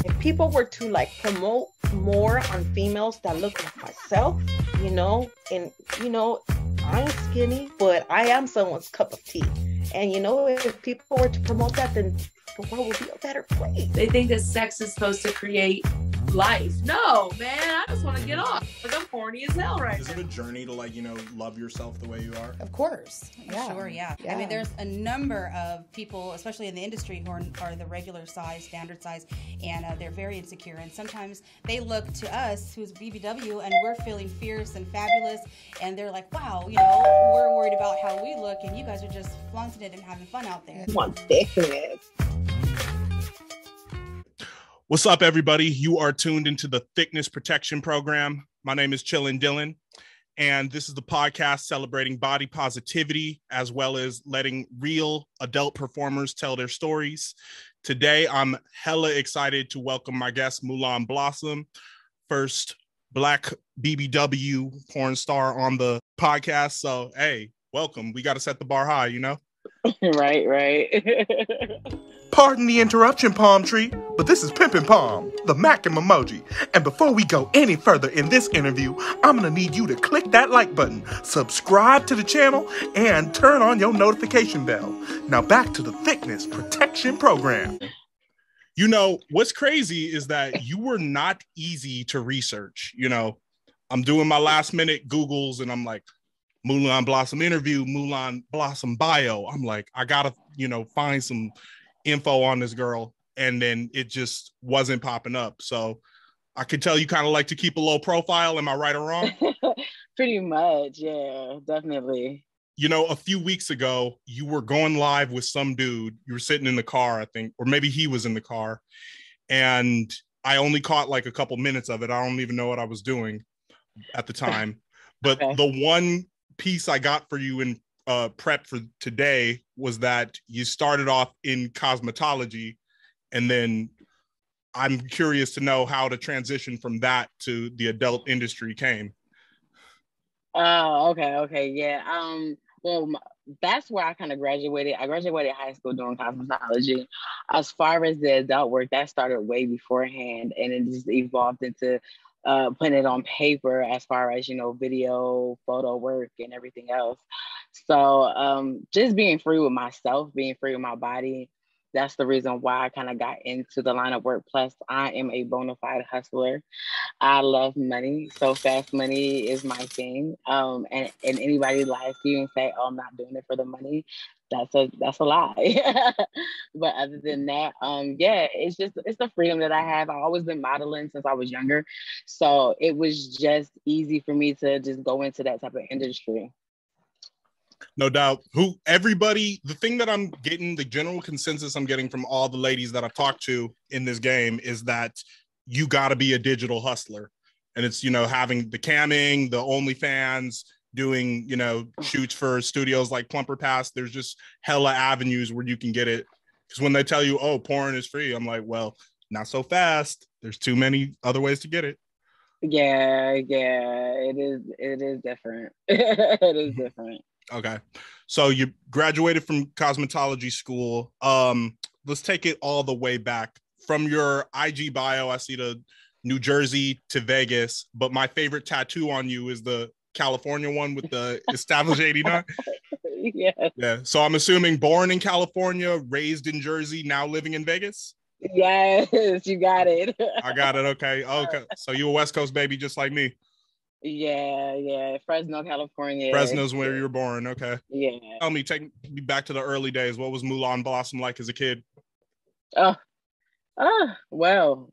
If people were to like promote more on females that look like myself, and I'm skinny, but I am someone's cup of tea. And if people were to promote that, then the world would be a better place. They think that sex is supposed to create life. No, man, I just want to get off. Like, I'm horny as hell right now. Is it a journey to love yourself the way you are? Of course. Yeah. Sure, yeah. I mean, there's a number of people, especially in the industry, who are the regular size, standard size, and they're very insecure. And sometimes they look to us, who's BBW, and we're feeling fierce and fabulous, and they're like, wow, we're worried about how we look, and you guys are just flaunting it and having fun out there. Want thickness. What's up, everybody? You are tuned into the Thickness Protection Program. My name is Chillin' Dylan, and this is the podcast celebrating body positivity as well as letting real adult performers tell their stories. Today, I'm hella excited to welcome my guest, Mulan Blossom, first Black BBW porn star on the podcast. So, hey, welcome. We got to set the bar high, Right. Pardon the interruption, Palm Tree, but this is Pimp and Palm, the Mac and Emoji. And before we go any further in this interview, I'm going to need you to click that like button, subscribe to the channel, and turn on your notification bell. Now back to the Thickness Protection Program. What's crazy is that you were not easy to research. I'm doing my last minute Googles and I'm like, Mulan Blossom interview, Mulan Blossom bio. I'm like, I got to, find some info on this girl, and then it just wasn't popping up. So I could tell you kind of like to keep a low profile. Am I right or wrong? Pretty much, yeah, definitely. A few weeks ago, you were going live with some dude. You were sitting in the car, I think, or maybe he was in the car, and I only caught like a couple minutes of it. I don't even know what I was doing at the time. But Okay. The one piece I got for you in prep for today was that you started off in cosmetology, and then I'm curious to know how the transition from that to the adult industry came. Oh, okay, yeah. Well, that's where I kind of graduated. I graduated high school doing cosmetology. As far as the adult work, that started way beforehand, and it just evolved into putting it on paper as far as, video, photo work, and everything else. So just being free with myself, being free with my body, that's the reason why I kind of got into the line of work. Plus, I am a bona fide hustler. I love money. So fast money is my thing. And anybody lies to you and say, oh, I'm not doing it for the money, that's a lie. But other than that, it's the freedom that I have. I've always been modeling since I was younger. So it was just easy for me to just go into that type of industry. No doubt. The thing that I'm getting, the general consensus I'm getting from all the ladies that I've talked to in this game is that you got to be a digital hustler. And it's, having the camming, the OnlyFans, doing, shoots for studios like Plumper Pass. There's just hella avenues where you can get it. Because when they tell you, oh, porn is free, I'm like, well, not so fast. There's too many other ways to get it. Yeah, it is different. It is different. Okay. So you graduated from cosmetology school. Let's take it all the way back. From your IG bio, I see the New Jersey to Vegas, but my favorite tattoo on you is the California one with the established 89. Yeah. So I'm assuming born in California, raised in Jersey, now living in Vegas? Yes, you got it. I got it. Okay. So you a West Coast baby just like me. Yeah. Fresno, California. Fresno's where you were born. Okay. Yeah. Tell me, take me back to the early days. What was Mulan Blossom like as a kid? Well,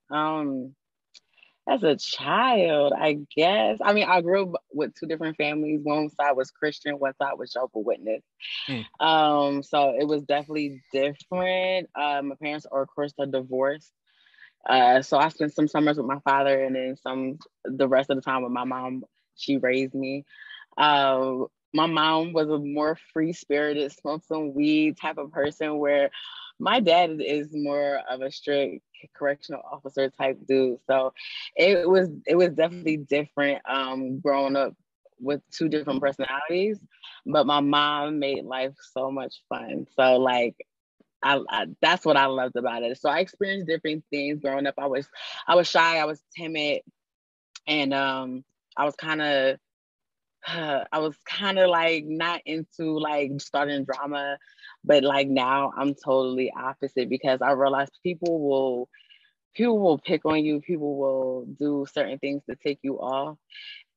as a child, I guess. I mean, I grew up with two different families. One side was Christian, one side was Jehovah's Witness. So it was definitely different. My parents are, of course, divorced. So I spent some summers with my father, and then the rest of the time with my mom. She raised me. My mom was a more free-spirited, smoke some weed type of person, where my dad is more of a strict correctional officer type dude. So it was definitely different growing up with two different personalities. But my mom made life so much fun. So like that's what I loved about it. So I experienced different things growing up. I was shy, I was timid, and I was kind of like not into like starting drama, but like now I'm totally opposite because I realize people will pick on you, people will do certain things to take you off,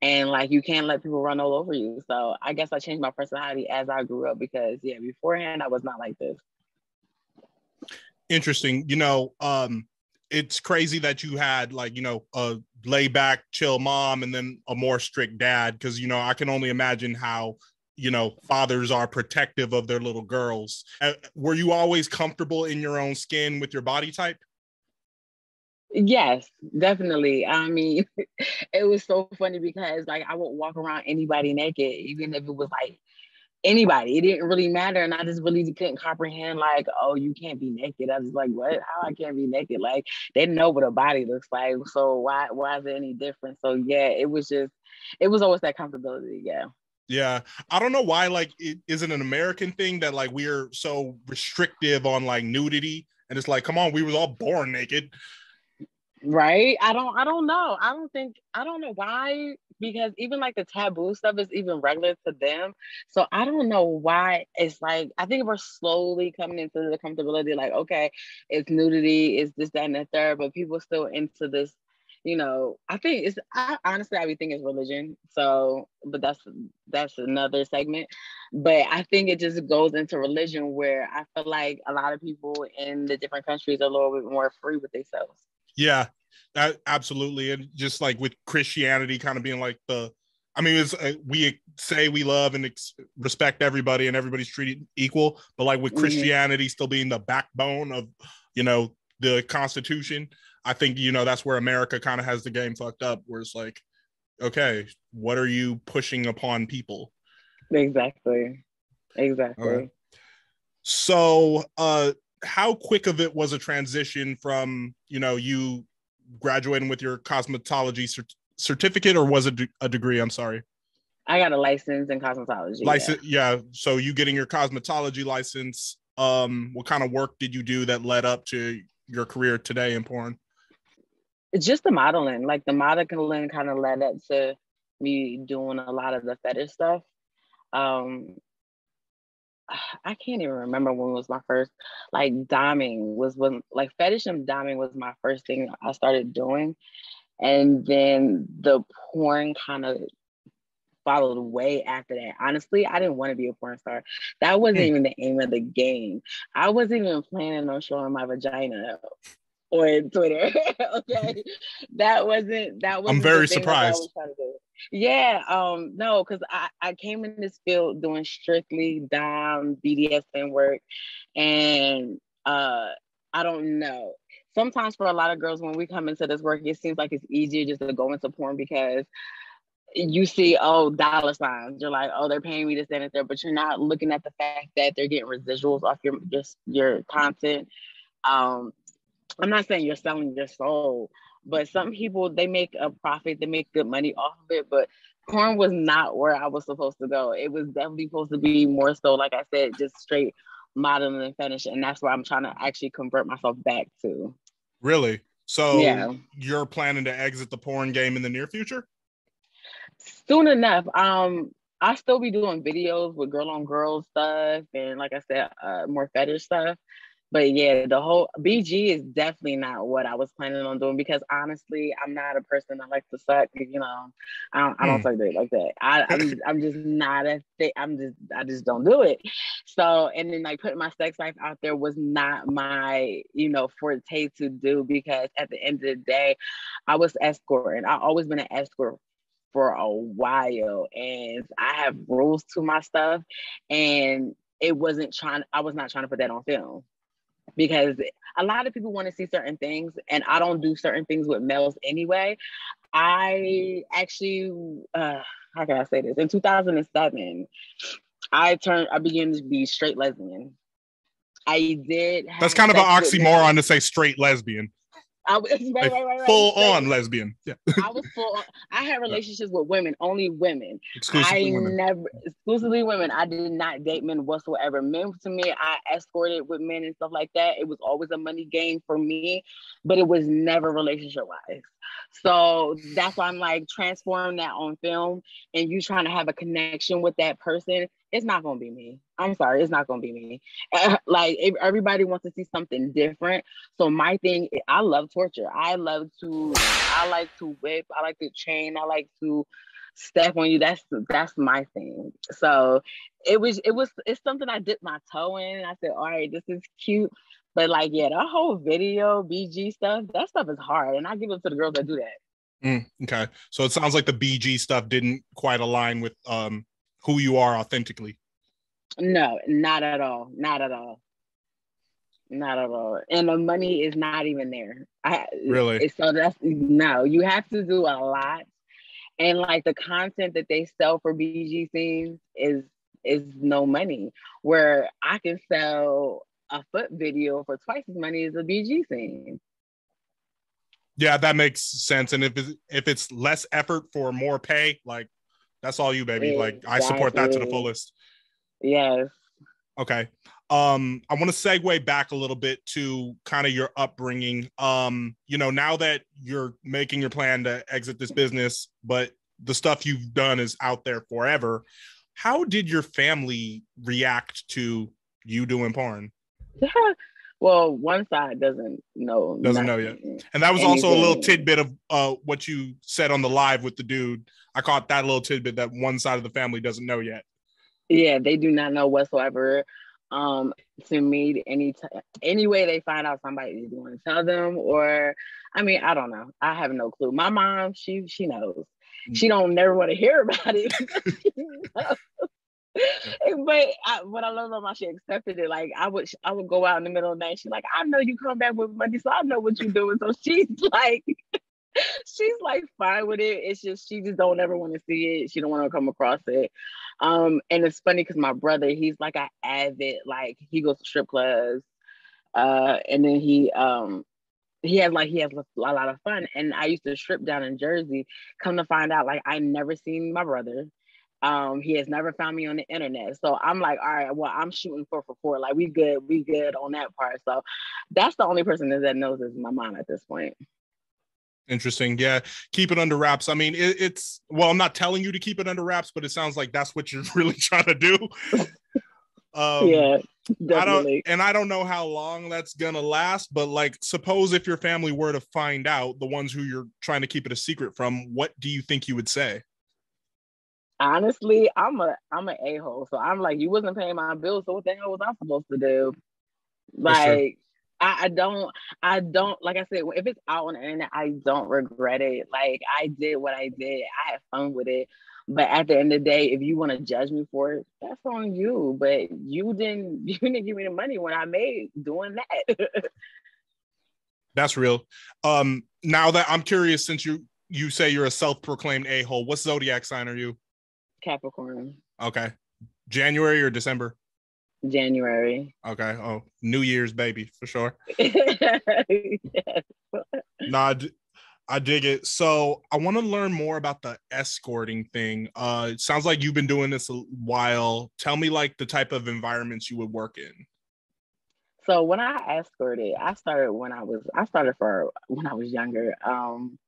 and like you can't let people run all over you. So I guess I changed my personality as I grew up because yeah, beforehand I was not like this. Interesting. It's crazy that you had like, a lay back, chill mom and then a more strict dad. Cause, I can only imagine how, fathers are protective of their little girls. Were you always comfortable in your own skin with your body type? Yes, definitely. I mean, it was so funny because like I would walk around anybody naked, even if it was like anybody. It didn't really matter. And I just really couldn't comprehend like, oh, you can't be naked. I was like, what? How I can't be naked? Like they know what a body looks like. So why is it any different? So yeah, it was always that comfortability. Yeah. Yeah. I don't know why, like, is it an American thing that like we're so restrictive on like nudity? And it's like, come on, we were all born naked. Right. I don't know. I don't know why, because even like the taboo stuff is even regular to them. So I don't know why it's like, I think we're slowly coming into the comfortability, like, okay, it's nudity, it's this, that, and the third, but people still into this, I think I honestly, I think it's religion. So, but that's another segment. But I think it just goes into religion where I feel like a lot of people in the different countries are a little bit more free with themselves. Yeah, absolutely. And just like with Christianity kind of being like we say we love and respect everybody and everybody's treated equal, but like with Christianity still being the backbone of, the Constitution, I think, that's where America kind of has the game fucked up, where it's like, okay, what are you pushing upon people? Exactly. Okay. So, how quick of it was a transition from, you graduating with your cosmetology certificate, or was it a degree? I'm sorry. I got a license in cosmetology. Yeah. So you getting your cosmetology license, what kind of work did you do that led up to your career today in porn? It's just the modeling. Like the modeling kind of led up to me doing a lot of the fetish stuff. I can't even remember when was my first, like doming was when, like fetish and doming was my first thing I started doing. And then the porn kind of followed way after that. Honestly, I didn't want to be a porn star. That wasn't even the aim of the game. I wasn't even planning on showing my vagina on Twitter. Okay. That wasn't I'm very surprised. I was trying to do. Yeah, no, because I came in this field doing strictly dom BDSM work, and I don't know. Sometimes for a lot of girls, when we come into this work, it seems like it's easier just to go into porn because you see, dollar signs. You're like, oh, they're paying me to stand it there, but you're not looking at the fact that they're getting residuals off your content. I'm not saying you're selling your soul, but some people, they make a profit, they make good money off of it, but porn was not where I was supposed to go. It was definitely supposed to be more so, like I said, just straight modeling and fetish, and that's where I'm trying to actually convert myself back to. Really? So yeah. You're planning to exit the porn game in the near future? Soon enough. I'll still be doing videos with girl on girl stuff, and like I said, more fetish stuff. But yeah, the whole BG is definitely not what I was planning on doing because honestly, I'm not a person that likes to suck. I don't suck dick like that. I'm just not a thing. I just don't do it. So, and then like putting my sex life out there was not my forte to do because at the end of the day, I was escorting. I've always been an escort for a while, and I have rules to my stuff, and I was not trying to put that on film. Because a lot of people want to see certain things, and I don't do certain things with males anyway. I actually, how can I say this? In 2007, I began to be straight lesbian. I did. That's kind of an oxymoron to say straight lesbian. I was right. Full on lesbian. Yeah. I was full. I had relationships with women, only women. Exclusively women. Exclusively women. I did not date men whatsoever. Men to me, I escorted with men and stuff like that. It was always a money game for me, but it was never relationship wise. So that's why I'm like transforming that on film, and you trying to have a connection with that person. It's not gonna be me. I'm sorry, it's not gonna be me. Like everybody wants to see something different. So my thing, I love torture. I like to whip. I like to chain. I like to step on you. That's my thing. So it's something I dipped my toe in. I said, all right, this is cute. But like, yeah, the whole video BG stuff, that stuff is hard, and I give it to the girls that do that. Okay, so it sounds like the BG stuff didn't quite align with who you are authentically. No, not at all. Not at all. Not at all. And the money is not even there. Really? So no, you have to do a lot. And like the content that they sell for BG scenes is no money. Where I can sell a foot video for twice as money as a BG scene. Yeah, that makes sense. And if it's less effort for more pay, like that's all you, baby. Exactly. Like I support that to the fullest. Yes. Okay. I want to segue back a little bit to kind of your upbringing. Now that you're making your plan to exit this business, but the stuff you've done is out there forever, how did your family react to you doing porn? Well, one side doesn't know yet. And that was also a little tidbit of what you said on the live with the dude. I caught that little tidbit that one side of the family doesn't know yet. Yeah, they do not know whatsoever. To me, any way they find out somebody is going to tell them, or I mean, I don't know. I have no clue. My mom, she knows. She don't never want to hear about it. But what I love about my, she accepted it. Like I would go out in the middle of the night. She's like, I know you come back with money, so I know what you're doing. So she's like fine with it. It's just she just don't ever want to see it. She don't want to come across it. And it's funny because my brother, he's like an avid, like he goes to strip clubs, and then he has a lot of fun. And I used to strip down in Jersey. Come to find out, like I never seen my brother. He has never found me on the internet. So I'm like, all right, well, I'm shooting 4 for 4. Like we good on that part. So that's the only person that knows is my mom at this point. Interesting. Yeah. Keep it under wraps. I mean, it's I'm not telling you to keep it under wraps, but it sounds like that's what you're really trying to do. Yeah, definitely. I don't know how long that's going to last, but like, suppose if your family were to find out, the ones who you're trying to keep it a secret from, what do you think you would say? Honestly, I'm an a-hole. So I'm like, you wasn't paying my bills, so what the hell was I supposed to do? Like, I don't, like I said, if it's out on the internet, I don't regret it. Like, I did what I did. I had fun with it. But at the end of the day, if you want to judge me for it, that's on you. But you didn't give me the money when I made doing that. That's real. Now that I'm curious, since you say you're a self-proclaimed a-hole, what zodiac sign are you? Capricorn. Okay. January or December? January. Okay. Oh, New Year's baby for sure. Yes. Nah, I dig it. So I want to learn more about the escorting thing. It sounds like you've been doing this a while. Tell me like the type of environments you would work in. So when I escorted, I started when I was younger.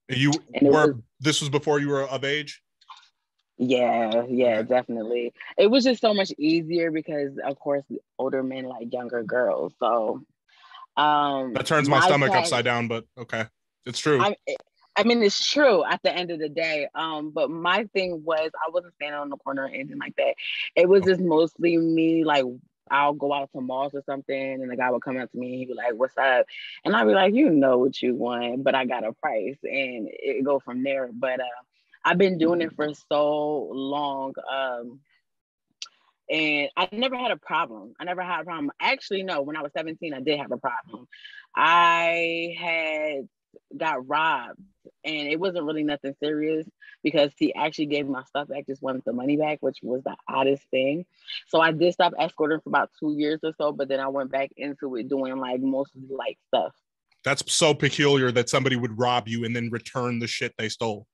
This was before you were of age? Yeah, definitely. It was just so much easier because, of course, older men like younger girls. So that turns my stomach upside down, but okay, it's true. I mean, it's true at the end of the day. But my thing was, I wasn't standing on the corner or anything like that. It was just mostly me. Like, I'll go out to malls or something, and the guy would come up to me and he'd be like, "What's up?" And I'd be like, "You know what you want, but I got a price," and it go from there. But I've been doing it for so long, and I never had a problem. Actually, no, when I was 17, I did have a problem. I had got robbed, and it wasn't really nothing serious because he actually gave my stuff back, just wanted the money back, which was the oddest thing. So I did stop escorting for about 2 years or so, but then I went back into it doing like mostly light stuff. That's so peculiar that somebody would rob you and then return the shit they stole.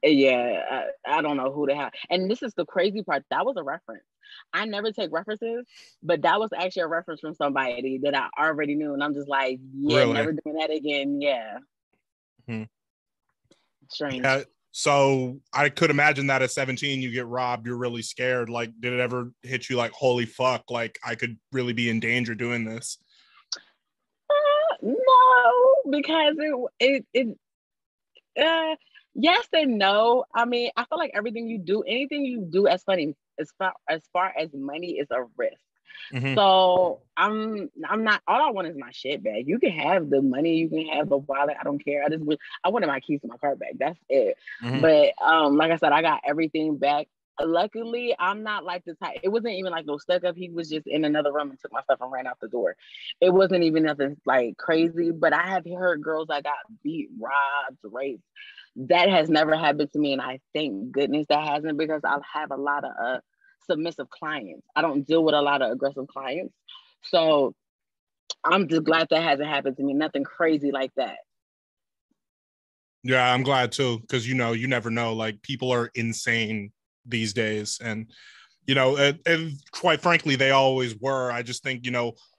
Yeah, I don't know who the hell. And this is the crazy part. That was a reference. I never take references, but that was actually a reference from somebody that I already knew. And I'm just like, yeah, Really? never doing that again. Yeah. Hmm. Strange. Yeah. So I could imagine that at 17, you get robbed. You're really scared. Like, did it ever hit you like, holy fuck, like I could really be in danger doing this? No, because yes and no. I mean, I feel like anything you do as far as money is a risk. Mm-hmm. So I'm not. All I want is my shit back. You can have the money, you can have the wallet. I don't care. I wanted my keys to my car back. That's it. Mm-hmm. But like I said, I got everything back. Luckily, I'm not like the type. It wasn't even like no stuck up. He was just in another room and took my stuff and ran out the door. It wasn't even nothing like crazy. But I have heard girls that got beat, robbed, raped. That has never happened to me, and I thank goodness that hasn't, because I have a lot of submissive clients. I don't deal with a lot of aggressive clients, so I'm just glad that hasn't happened to me. Nothing crazy like that. Yeah, I'm glad too, because you never know. Like, people are insane these days, and and quite frankly, they always were. I just think,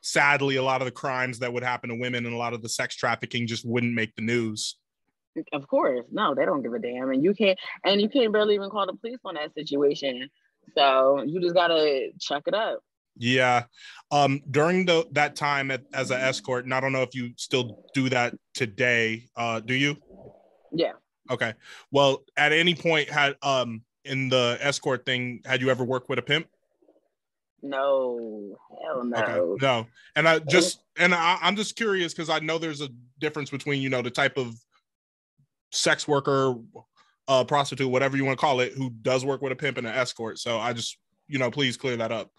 sadly, a lot of the crimes that would happen to women and a lot of the sex trafficking just wouldn't make the news. Of course, no, they don't give a damn, and you can't barely even call the police on that situation. So you just gotta chuck it up. Yeah. During that time as an escort, and I don't know if you still do that today. Do you? Yeah. Okay. Well, at any point in the escort thing, had you ever worked with a pimp? No, hell no. Okay. No. And I'm just curious because I know there's a difference between, the type of sex worker, prostitute, whatever you want to call it, who does work with a pimp and an escort. So I just, please clear that up.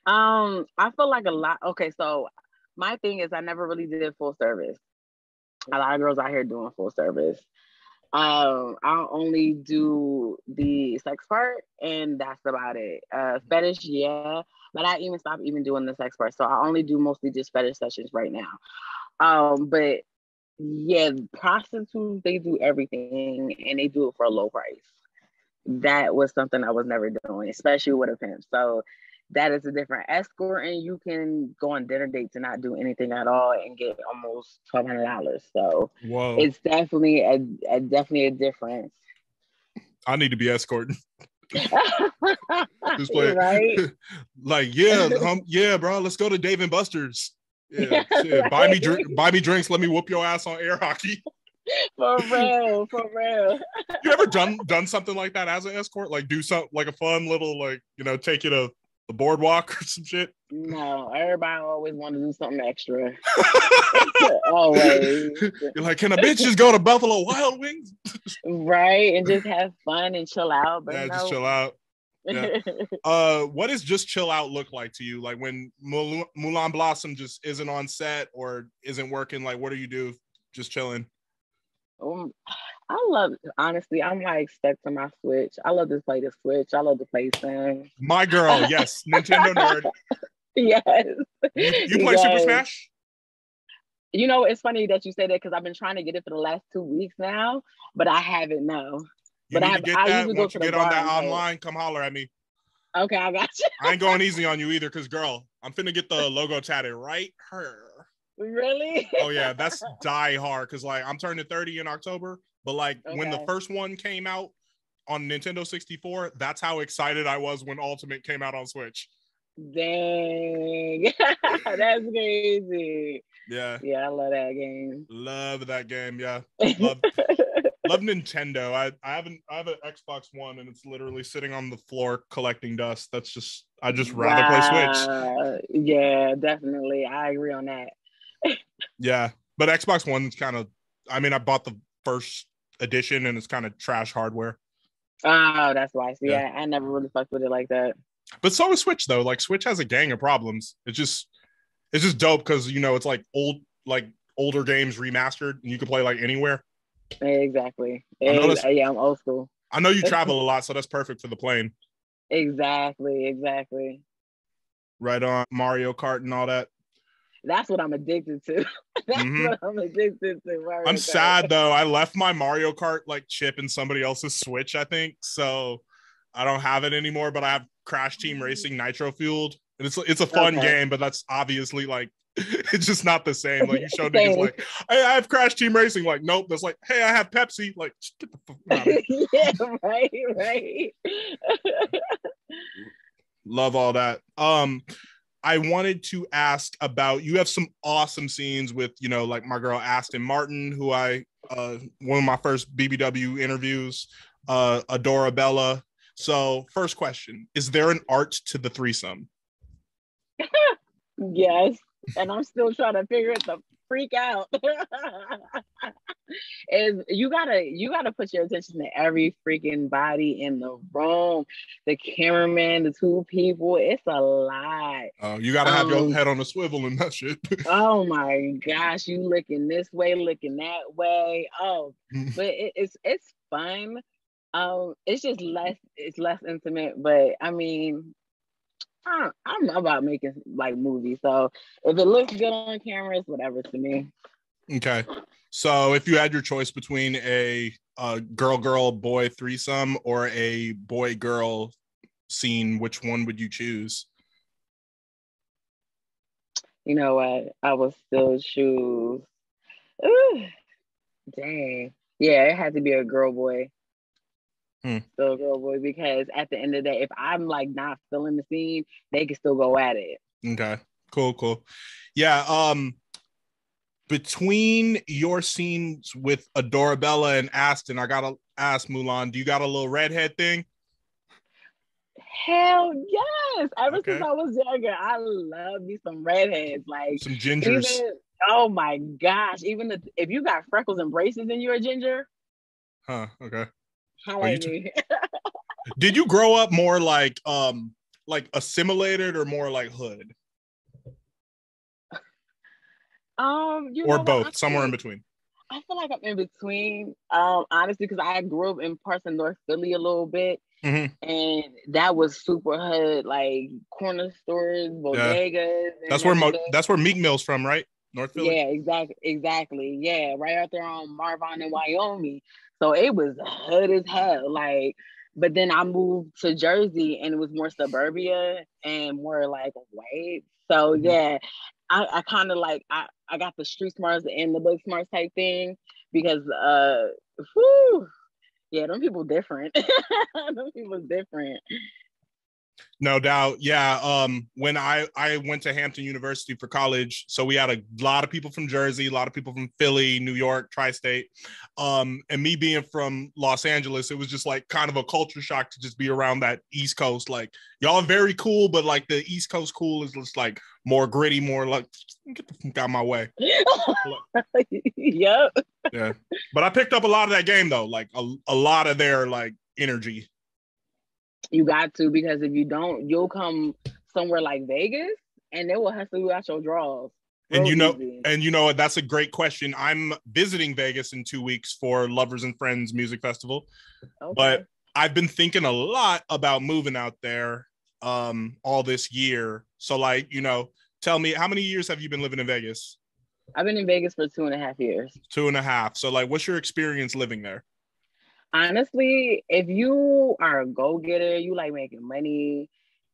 I feel like a lot. Okay, so my thing is I never really did full service. A lot of girls out here doing full service. I'll only do the sex part, and that's about it. Fetish, yeah, but I even stopped even doing the sex part. So I only do mostly just fetish sessions right now. But yeah, prostitutes, they do everything, and they do it for a low price. That was something I was never doing, especially with a pimp. So that is a different escort, and you can go on dinner dates and not do anything at all and get almost $1,200. So whoa, it's definitely a difference. I need to be escorting. Just play, right? Like, yeah, bro, let's go to Dave and Buster's. Yeah, shit. Right? Buy me drinks. Let me whoop your ass on air hockey. For real. You ever done something like that as an escort? Like, do something like a fun little, like, take you to the boardwalk or some shit? No, everybody always want to do something extra. Always. You're like, can a bitch just go to Buffalo Wild Wings? Right, and just have fun and chill out. But just chill out. Yeah. What does just chill out look like to you? Like when Mulan Blossom just isn't on set or isn't working, like what do you do? Just chilling? Honestly, I'm like stuck to my Switch. I love to play the Switch. I love to play Sims. My girl, yes. Nintendo nerd. Yes. You play Super Smash? It's funny that you say that because I've been trying to get it for the last 2 weeks now, but I haven't, no. But I usually go to get on that online, come holler at me. Okay, I got you. I ain't going easy on you either, because girl, I'm finna get the logo tatted right here. Really? Oh yeah, that's die hard, because like I'm turning 30 in October, but like when the first one came out on Nintendo 64, that's how excited I was when Ultimate came out on Switch. Dang. That's crazy. Yeah, I love that game. Love that game. Yeah, love Nintendo. I have an Xbox One, and it's literally sitting on the floor collecting dust. I just rather play Switch. Yeah, definitely. I agree on that. Yeah, but Xbox One's kind of, I bought the first edition, and it's kind of trash hardware. Oh, that's why. See, yeah. I never really fucked with it like that. But so is Switch though. Like Switch has a gang of problems. It's just dope because it's like older games remastered, and you can play like anywhere. Exactly. Yeah, I'm old school. I know you travel a lot, so that's perfect for the plane. Exactly. Right on. Mario Kart and all that. That's what I'm addicted to. That's what I'm addicted to. I'm sad though. I left my Mario Kart like chip in somebody else's Switch, I think. So I don't have it anymore, but I have Crash Team Racing Nitro Fueled. And it's a fun game, but that's obviously like it's just not the same. Like you showed niggas like, hey, I have Crash Team Racing. Like, nope. That's like, hey, I have Pepsi. Like, get the fuck out of here. Yeah, right. Love all that. I wanted to ask about, you have some awesome scenes with, you know, like my girl Aston Martin, who I one of my first BBW interviews, Adora Bella. So first question, is there an art to the threesome? Yes, and I'm still trying to figure it the freak out. Is you gotta put your attention to every freaking body in the room, the cameraman, the two people. It's a lot. Oh, you gotta have your head on a swivel and that shit. Oh my gosh, you looking this way, looking that way. Oh, but it's fun. It's just less intimate, but I mean, I'm about making like movies, so if it looks good on camera, it's whatever to me. Okay, so if you had your choice between a girl boy threesome or a boy girl scene, which one would you choose? You know what? I would still choose. Ooh, dang, yeah, it had to be a girl boy. Still a girl boy, because at the end of the day, if I'm like not feeling the scene, they can still go at it. Okay, cool. Yeah, between your scenes with Adora Bella and Aston, I gotta ask Mulan, do you got a little redhead thing? Hell yes! Ever since I was younger, I love me some redheads, like some gingers. Oh my gosh! Even if you got freckles and braces and you're a ginger, okay. Did you grow up more like assimilated or more like hood? Or both, somewhere in between. I feel like I'm in between, honestly, because I grew up in parts of North Philly a little bit, and that was super hood, like corner stores, bodegas. Yeah. That's where Meek Mill's from, right? North Philly. Yeah, exactly. Yeah, right out there on Marvin in Wyoming. So it was hood as hell. Like, but then I moved to Jersey and it was more suburbia and more like white. So yeah, I kind of like I got the street smarts and the book smarts type thing, because yeah, them people different. Them people different. No doubt. Yeah. When I went to Hampton University for college, so we had a lot of people from Jersey, a lot of people from Philly, New York, tri-state. And me being from Los Angeles, it was just like kind of a culture shock to just be around that East Coast. Like, y'all are very cool, but like the East Coast cool is just like more gritty, more like, get the fuck out of my way. Yep. Yeah. But I picked up a lot of that game though, like a lot of their like energy. You got to, because if you don't, you'll come somewhere like Vegas and they will hustle you out your drawers. And you know, that's a great question. I'm visiting Vegas in 2 weeks for Lovers and Friends Music Festival. Okay. But I've been thinking a lot about moving out there all this year. So like, you know, tell me, how many years have you been living in Vegas? I've been in Vegas for 2.5 years. 2.5. So like, what's your experience living there? Honestly, if you are a go-getter, you like making money,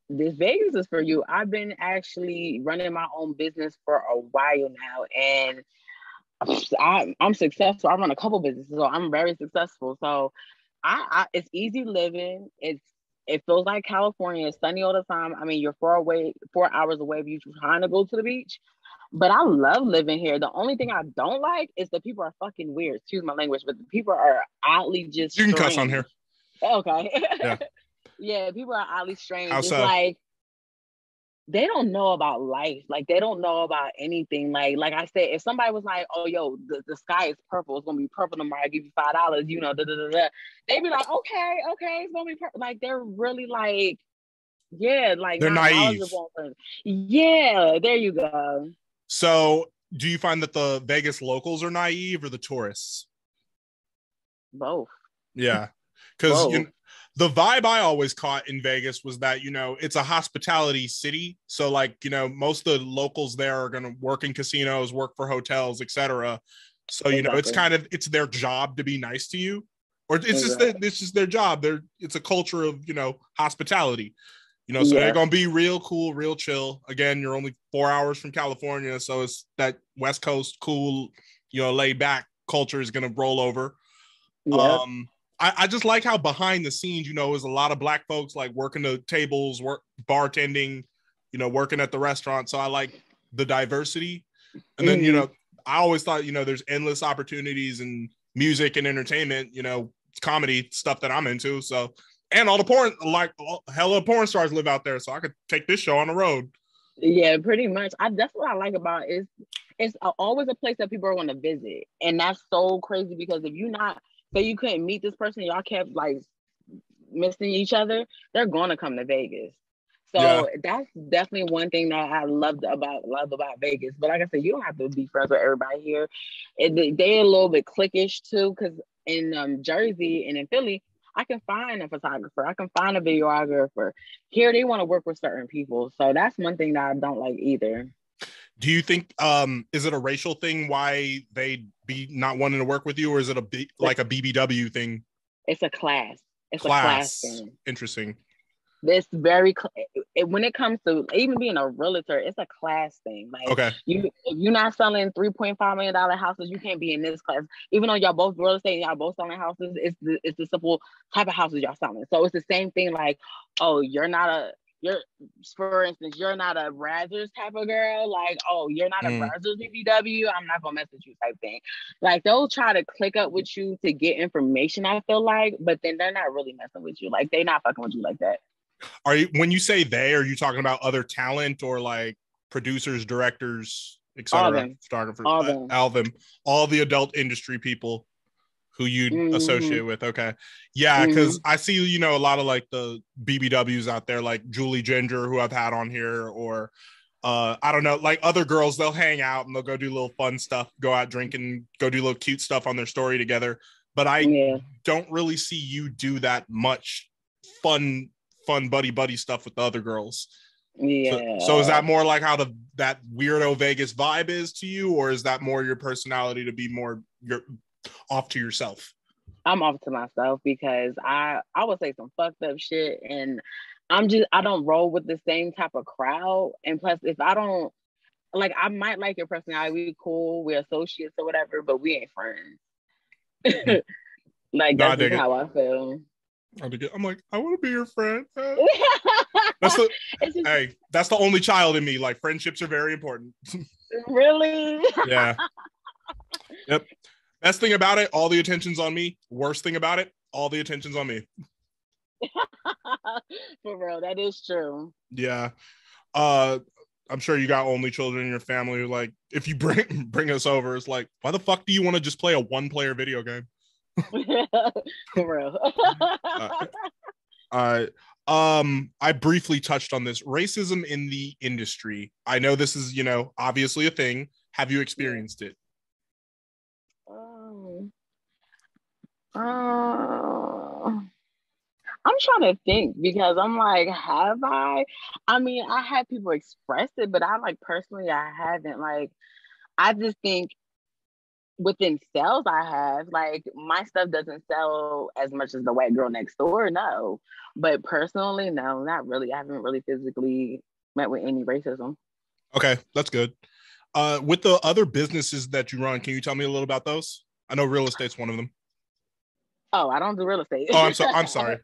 this Vegas is for you. I've been actually running my own business for a while now, and I'm successful. I run a couple businesses, so I'm very successful. So it's easy living. It feels like California. It's sunny all the time. I mean, you're 4 hours away if you're trying to go to the beach. But I love living here. The only thing I don't like is the people are fucking weird. Excuse my language, but the people are oddly just. You can strange. cuss on here. Okay. Yeah. Yeah, people are oddly strange. How it's so? like they don't know about life. Like they don't know about anything. Like I said, if somebody was like, "Oh, yo, the sky is purple. It's gonna be purple tomorrow. I give you $5." You know, they'd be like, "Okay, it's gonna be purple." Like they're really like, yeah, like they're naive. Yeah, there you go. So, do you find that the Vegas locals are naive or the tourists? Both. Yeah, because The vibe I always caught in Vegas was that, you know, it's a hospitality city. So like, you know, most of the locals there are going to work in casinos, work for hotels, etc. So, you know, it's Exactly. kind of, it's their job to be nice to you, or it's just Exactly. that it's just their job. It's a culture of, you know, hospitality, you know, so they're Yeah. going to be real cool, real chill. Again, you're only 4 hours from California. So it's that West Coast cool, you know, laid back culture is going to roll over. Yep. I just like how behind the scenes, you know, is a lot of black folks like working the tables, work bartending, you know, working at the restaurant. So I like the diversity. And then, you Mhm. know, I always thought, you know, there's endless opportunities in music and entertainment, you know, comedy stuff that I'm into. So, and all the porn, like hella porn stars live out there. So I could take this show on the road. Yeah, pretty much. That's what I like about it, is it's always a place that people are going to visit, and that's so crazy because if you not say you couldn't meet this person, y'all kept like missing each other, they're going to come to Vegas. Yeah. So that's definitely one thing that I love about Vegas. But like I said, you don't have to be friends with everybody here. They're a little bit cliquish too, because in Jersey and in Philly, I can find a photographer, I can find a videographer. Here, they want to work with certain people, so that's one thing that I don't like either. Do you think is it a racial thing why they be not wanting to work with you, or is it like a BBW thing? It's a class. It's a class Class. thing. Interesting. This when it comes to even being a realtor, it's a class thing. Like Okay. if you're not selling $3.5 million houses, you can't be in this class. Even though y'all both real estate and y'all both selling houses, it's the simple type of houses y'all selling. So it's the same thing. Like, oh, you're for instance, you're not a Brazzers type of girl. Like, oh, you're not a Brazzers BBW. I'm not gonna mess with you type thing. Like they'll try to click up with you to get information. I feel like, but then they're not really messing with you. Like they not fucking with you like that. Are you, when you say they, are you talking about other talent or like producers, directors, All etc., them. photographers, All them. all the adult industry people who you associate with? Okay. Yeah, because I see, you know, a lot of like the BBWs out there, like Julie Ginger, who I've had on here, or I don't know, like other girls, they'll hang out and they'll go do little fun stuff, go out drinking, go do little cute stuff on their story together. But I don't really see you do that much fun buddy stuff with the other girls. Yeah. So is that more like how that weirdo Vegas vibe is to you, or is that more your personality to be more your off to yourself? I'm off to myself because I would say some fucked up shit, and I don't roll with the same type of crowd. And plus, if I don't like, I might like your personality, we cool, we're associates or whatever, but we ain't friends. Like No, I that's dig just it. how I feel. I'm like, I want to be your friend. That's the just, hey, that's the only child in me. Like friendships are very important. Really? Yeah. Yep. Best thing about it, all the attention's on me. Worst thing about it, all the attention's on me. For real, that is true. Yeah. I'm sure you got only children in your family. Like, if you bring us over, it's like, why the fuck do you want to just play a one-player video game? For real. I briefly touched on this racism in the industry. I know this is, you know, obviously a thing. Have you experienced it? I'm trying to think because I'm like, have I? I mean, I had people express it, but I like personally, I haven't. Like, I just think within sales, I have like my stuff doesn't sell as much as the white girl next door. No, but personally, no, not really. I haven't really physically met with any racism. Okay, that's good. With the other businesses that you run, can you tell me a little about those? I know real estate's one of them. Oh, I don't do real estate. Oh, I'm sorry.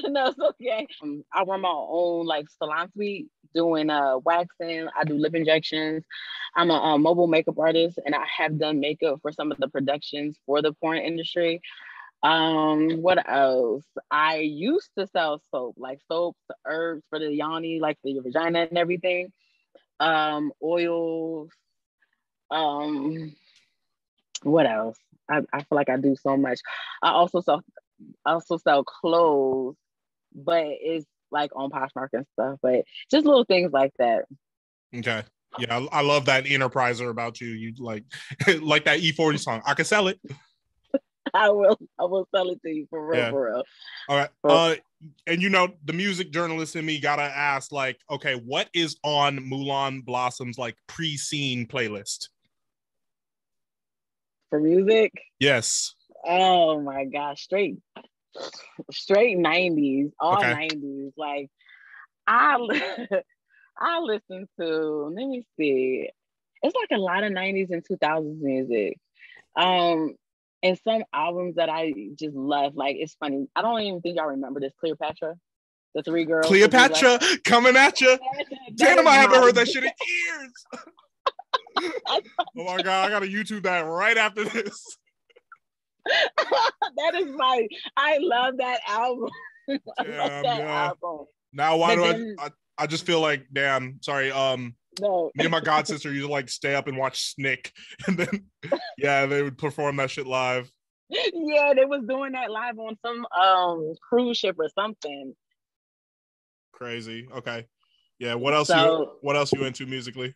No, it's okay. I run my own like salon suite, doing waxing. I do lip injections. I'm a mobile makeup artist, and I have done makeup for some of the productions for the porn industry. What else? I used to sell soap, like soaps, herbs for the yoni, like for your vagina and everything. Oils. What else? I feel like I do so much. I also sell clothes, but it's like on Poshmark and stuff. But just little things like that. Okay. Yeah, I love that enterpriser about you. You like like that E40 song. I can sell it. I will sell it to you for real, Yeah. for real. All right. And the music journalist in me gotta ask, like, okay, what is on Mulan Blossom's like pre-scene playlist? For music? Yes. Oh my gosh, straight 90s, all Okay. 90s. Like I I listen to, let me see. It's like a lot of 90s and 2000s music. And some albums that I just love. Like, it's funny. I don't even think y'all remember this. Cleopatra, the three girls. Cleopatra coming at you. Damn, I haven't heard that shit in years. Oh my god, I gotta YouTube that right after this. That is like, I love that album. Damn, album. Now why But do then, I just feel like, damn, sorry, no. me and my god sister used to like stay up and watch Snick, and then they would perform that shit live. Yeah, they was doing that live on some cruise ship or something. Crazy. Okay. Yeah, what else you into musically?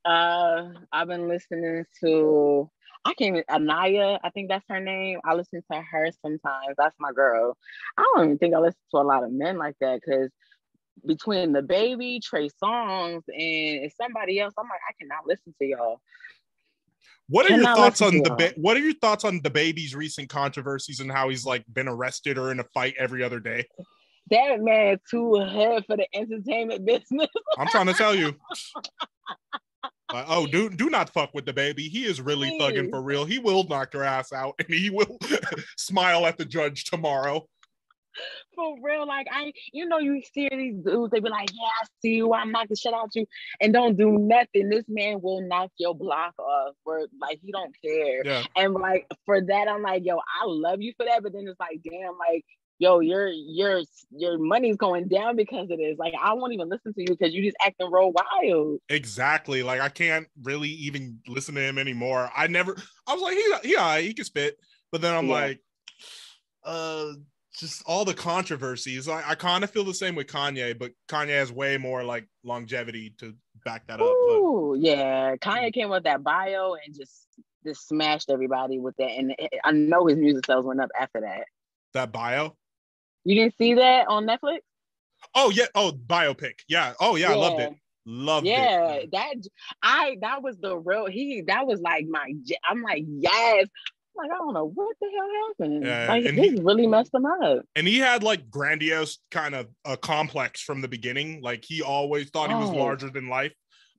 I've been listening to, I can't even, Anaya, I think that's her name. I listen to her sometimes. That's my girl. I don't even think I listen to a lot of men like that, because between the baby, Trey Songz, and somebody else, I'm like, I cannot listen to y'all. What are your thoughts on what are your thoughts on the baby's recent controversies and how he's like been arrested or in a fight every other day? That man too ahead for the entertainment business. I'm trying to tell you. Do not fuck with the baby. He is really thugging for real. He will knock your ass out, and he will smile at the judge tomorrow. For real, like you see these dudes, they be like, yeah, I see you, I'm knocking shit out you, and don't do nothing. This man will knock your block off, or like he don't care. Yeah. And like for that, I'm like, yo, I love you for that, but then it's like, damn, like, yo, your money's going down because of this. Like, I won't even listen to you because you just acting real wild. Exactly. Like, I can't really even listen to him anymore. I was like, he can spit, but then I'm like, just all the controversies. I kind of feel the same with Kanye, but Kanye has way more like longevity to back that up. Ooh, yeah. Kanye came with that bio and just smashed everybody with that. And I know his music sales went up after that. That bio? You didn't see that on Netflix? Oh yeah. Oh, biopic. Yeah. Oh yeah. I loved it. Yeah, that was the real. That was like I'm like, yes. Like, I don't know what the hell happened. Yeah, like, this really messed him up. And he had like grandiose kind of a complex from the beginning. Like, he always thought he was larger than life.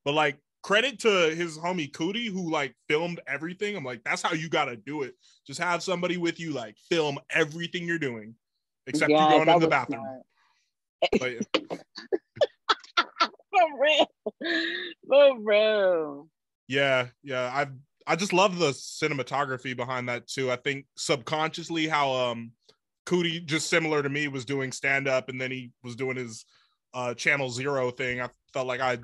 But like, credit to his homie Cootie, who like filmed everything. I'm like, that's how you gotta do it. Just have somebody with you, like, film everything you're doing, except you going to the bathroom. For real. Yeah. I just love the cinematography behind that too. I think subconsciously how Cootie, just similar to me, was doing stand-up, and then he was doing his Channel Zero thing. I felt like I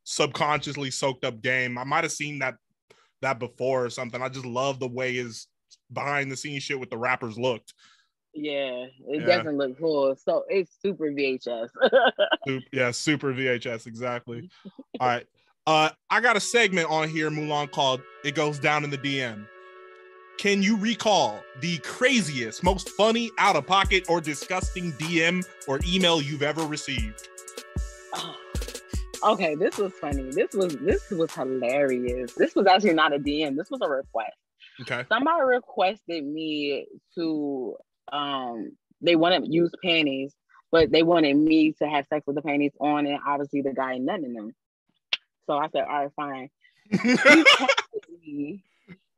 subconsciously soaked up game. I might have seen that before or something. I just love the way his behind the scenes shit with the rappers looked. Yeah, it doesn't look cool. So it's super VHS. Super VHS, exactly. All right. I got a segment on here, Mulan, called It Goes Down in the DM. Can you recall the craziest, most funny, out of pocket, or disgusting DM or email you've ever received? Okay, this was funny. This was hilarious. This was actually not a DM. This was a request. Okay. Somebody requested me to they wanted to use panties, but they wanted me to have sex with the panties on, and obviously the guy ain't nothing in them. So I said, all right, fine.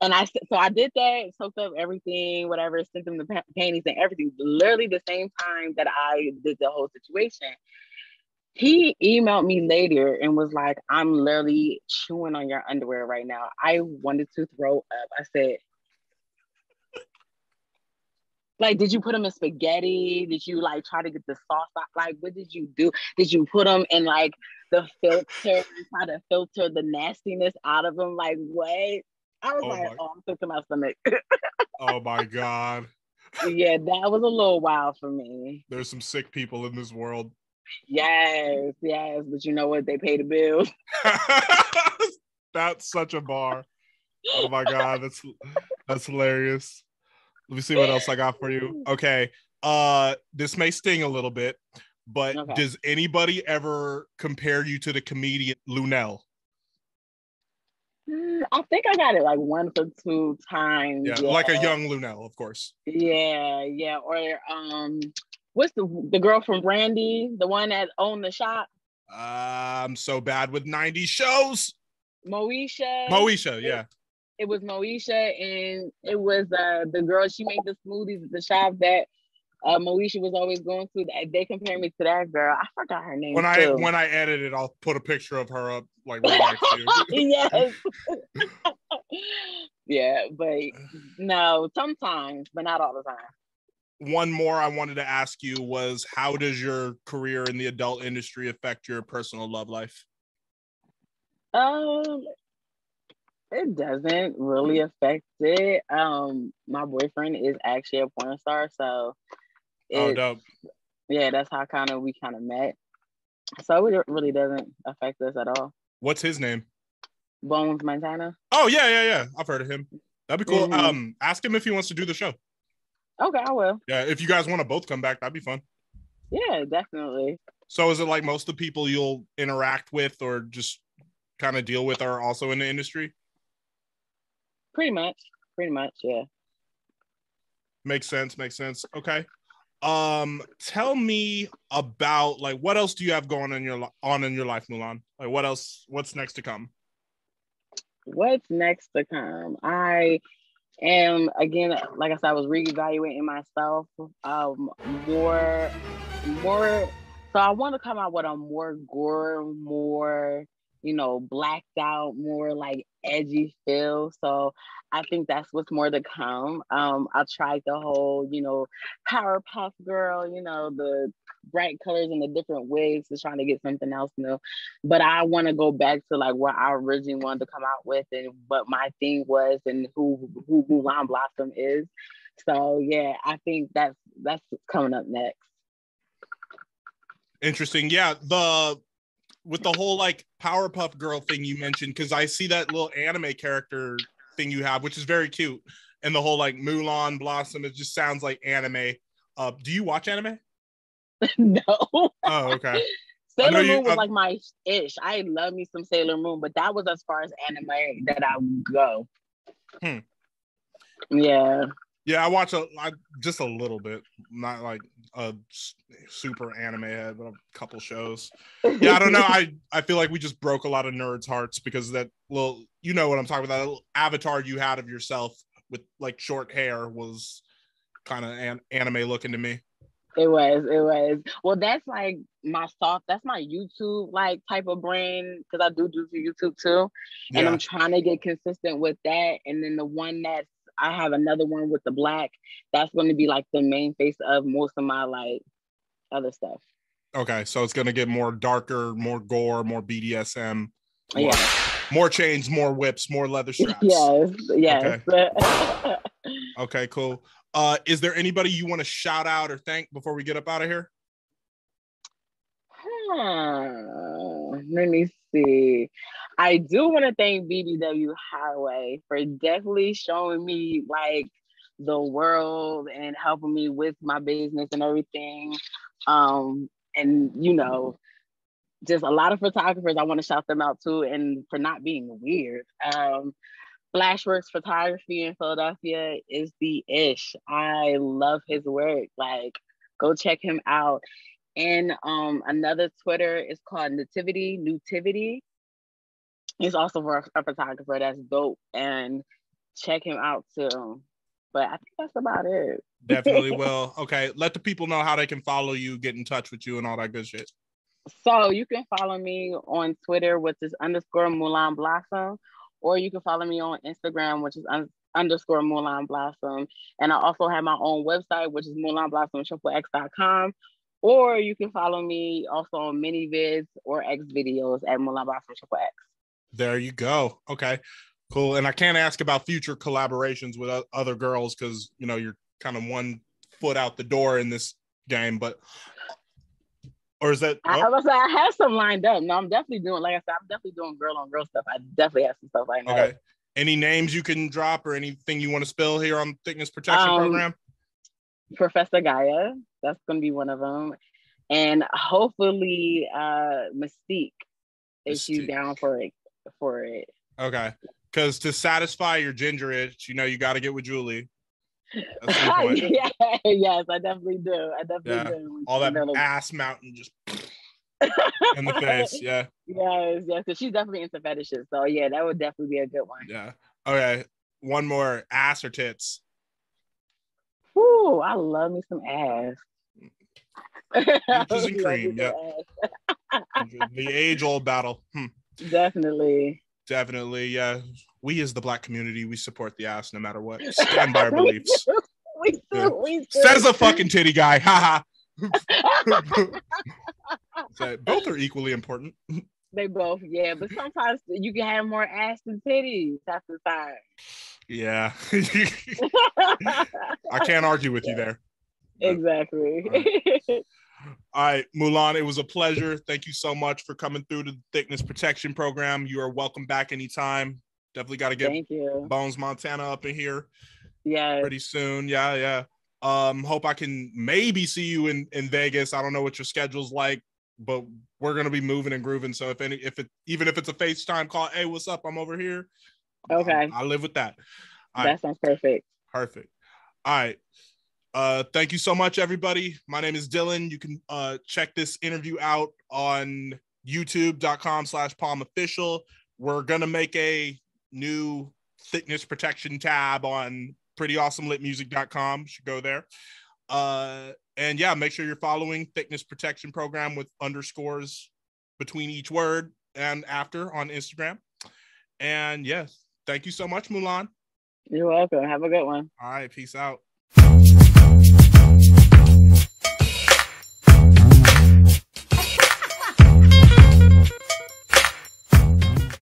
And I did that, soaked up everything, whatever, sent them the panties and everything. Literally the same time that I did the whole situation. He emailed me later and was like, I'm literally chewing on your underwear right now. I wanted to throw up. I said, like, did you put them in spaghetti? Did you like try to get the sauce out? Like, what did you do? Did you put them in like the filter and try to filter the nastiness out of them? Like, what? I was I'm sick to my stomach. Oh my God. Yeah, that was a little wild for me. There's some sick people in this world. Yes, but you know what? They pay the bills. That's such a bar. Oh my God, that's hilarious. Let me see what else I got for you. Okay. This may sting a little bit, but Okay. does anybody ever compare you to the comedian Lunel? I think I got it like 1 or 2 times. Yeah, Yeah. like a young Lunel, of course. Yeah. Or what's the girl from Brandy, the one that owned the shop? I'm so bad with 90s shows. Moesha, yeah. It was Moesha, and it was the girl, she made the smoothies at the shop that Moesha was always going to. They compared me to that girl. I forgot her name When too. I edit it, I'll put a picture of her up like right next to you. Yes. Yeah, but no, sometimes, but not all the time. One more I wanted to ask you was, how does your career in the adult industry affect your personal love life? It doesn't really affect it. My boyfriend is actually a porn star, so Dope. Yeah, that's how we kind of met. So it really doesn't affect us at all. What's his name? Bones Montana. Oh yeah. I've heard of him. That'd be cool. Mm-hmm. Ask him if he wants to do the show. Okay, I will. Yeah, if you guys want to both come back, that'd be fun. Yeah, definitely. So is it like most of the people you'll interact with or just kind of deal with are also in the industry? Pretty much, yeah. Makes sense. Okay. Tell me about, like, what else do you have going in your life, Mulan? Like, what's next to come? What's next to come? I am, again, like I said, I was reevaluating myself more. So I want to come out with a more gore, more, blacked out, more like edgy feel. So I think that's what's more to come. I tried the whole, Powerpuff Girl, the bright colors and the different wigs, to trying to get something else new. But I want to go back to like what I originally wanted to come out with and what my theme was and who Mulan Blossom is. So yeah, I think that's coming up next. Interesting. Yeah, with the whole like Powerpuff Girl thing you mentioned, because I see that little anime character thing you have, which is very cute, and the whole like Mulan Blossom, it just sounds like anime. Do you watch anime? No. Oh, okay. Sailor Moon was like my ish. I love me some Sailor Moon, but that was as far as anime that I would go. Yeah. Yeah, I watch just a little bit, not like a super anime head, but a couple shows. Yeah, I don't know. I feel like we just broke a lot of nerds' hearts because that little, you know what I'm talking about, that little avatar you had of yourself with like short hair was kind of anime looking to me. It was. Well, that's like that's my YouTube like type of brand, because I do YouTube too. And I'm trying to get consistent with that. And then the one I have another one with the black, that's going to be like the main face of most of my like other stuff. Okay, so it's going to get more darker, more gore, more BDSM. More chains, more whips, more leather straps. Yes. Okay. Okay, cool. Is there anybody you want to shout out or thank before we get up out of here? Let me see. I do want to thank BBW Highway for definitely showing me like the world and helping me with my business and everything. And just a lot of photographers, I want to shout them out too, and for not being weird. Flashworks Photography in Philadelphia is the ish. I love his work. Like, go check him out. And another Twitter is called Nutivity. He's also a photographer that's dope, and check him out too. But I think that's about it. Definitely will. Okay, let the people know how they can follow you, get in touch with you, and all that good shit. So you can follow me on Twitter, which is _Mulan Blossom, or you can follow me on Instagram, which is _Mulan Blossom. And I also have my own website, which is MulanBlossomXXX.com. Or you can follow me also on ManyVids or X videos at Mulan Blossom XXX. There you go. Okay, cool. And I can't ask about future collaborations with other girls because, you're kind of 1 foot out the door in this game, but... Or is that? I have some lined up. No, I'm definitely doing, like I said, I'm definitely doing girl on girl stuff. I definitely have some stuff right now. Okay. Any names you can drop or anything you want to spill here on the Thickness Protection Program? Professor Gaia, that's going to be one of them. And hopefully Mystique, if she's down for it. Okay. Because to satisfy your ginger itch, you got to get with Julie. Yes, I definitely do. Do. All that ass mountain just in the face. Yeah. Yes. Because she's definitely into fetishes. So yeah, that would definitely be a good one. Yeah. Okay. One more, ass or tits? Ooh, I love me some ass. Peaches and cream. Yep. The age-old battle. Definitely. Yeah. We as the Black community, we support the ass no matter what. Stand by our beliefs. We do. Says a fucking titty guy. Haha. So both are equally important. They both, yeah. But sometimes you can have more ass than titties after time. Yeah. I can't argue with you there. Exactly. All right, Mulan, it was a pleasure. Thank you so much for coming through to the Thickness Protection Program. You are welcome back anytime. Definitely got to get Bones Montana up in here. Yeah. Pretty soon. Yeah. Hope I can maybe see you in Vegas. I don't know what your schedule's like, but we're gonna be moving and grooving. So even if it's a FaceTime call, hey, what's up? I'm over here. Okay. I live with that. That sounds perfect. Perfect. All right. Thank you so much, everybody. My name is Dylan. You can check this interview out on youtube.com/palmofficial. We're going to make a new Thickness Protection tab on prettyawesomelitmusic.com. Should go there. And yeah, make sure you're following Thickness Protection Program with underscores between each word and after on Instagram. And yes, thank you so much, Mulan. You're welcome. Have a good one. All right. Peace out.